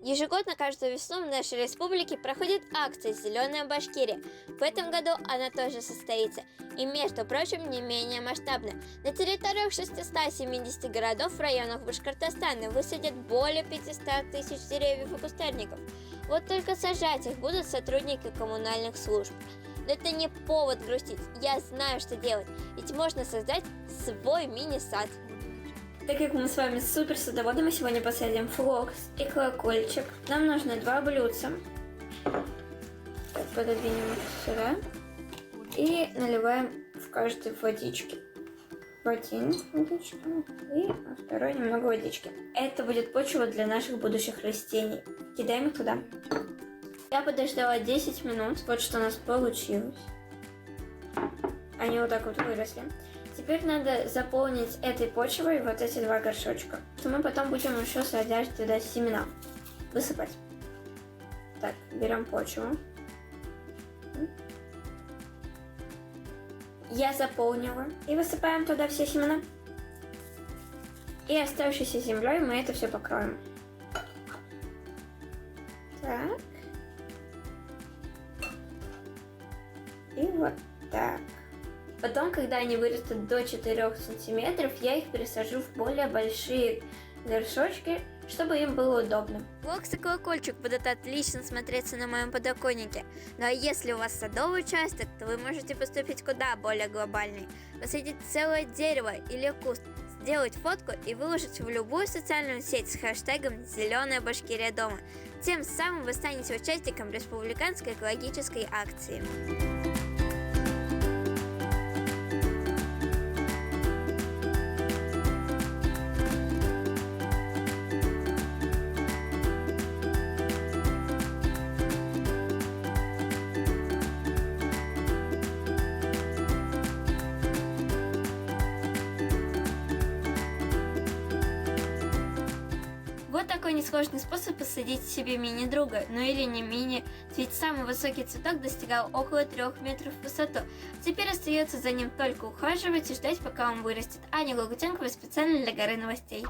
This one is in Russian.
Ежегодно каждую весну в нашей республике проходит акция «Зеленая Башкирия». В этом году она тоже состоится. И, между прочим, не менее масштабно. На территориях 670 городов в районах Башкортостана высадят более 500 тысяч деревьев и кустарников. Вот только сажать их будут сотрудники коммунальных служб. Но это не повод грустить. Я знаю, что делать. Ведь можно создать свой мини-сад. Так как мы с вами супер садоводы, мы сегодня посадим флокс и колокольчик. Нам нужно 2 блюдца. Так, пододвинем их сюда. И наливаем в каждой водички. В один водички и во второй немного водички. Это будет почва для наших будущих растений. Кидаем их туда. Я подождала 10 минут. Вот что у нас получилось. Они вот так вот выросли. Теперь надо заполнить этой почвой вот эти 2 горшочка, что мы потом будем еще садить туда семена, высыпать. Так, берем почву. Я заполнила и высыпаем туда все семена. И оставшейся землей мы это все покроем. Так. И вот так. Потом, когда они вырастут до 4 сантиметров, я их пересажу в более большие горшочки, чтобы им было удобно. Флокс и колокольчик будут отлично смотреться на моем подоконнике. Ну а если у вас садовый участок, то вы можете поступить куда более глобальный. Посадить целое дерево или куст, сделать фотку и выложить в любую социальную сеть с хэштегом «Зеленая Башкирия дома». Тем самым вы станете участником республиканской экологической акции. Вот такой несложный способ посадить себе мини-друга, ну или не мини, ведь самый высокий цветок достигал около 3 метров в высоту. Теперь остается за ним только ухаживать и ждать, пока он вырастет. Аня Лагутенкова специально для Горы новостей.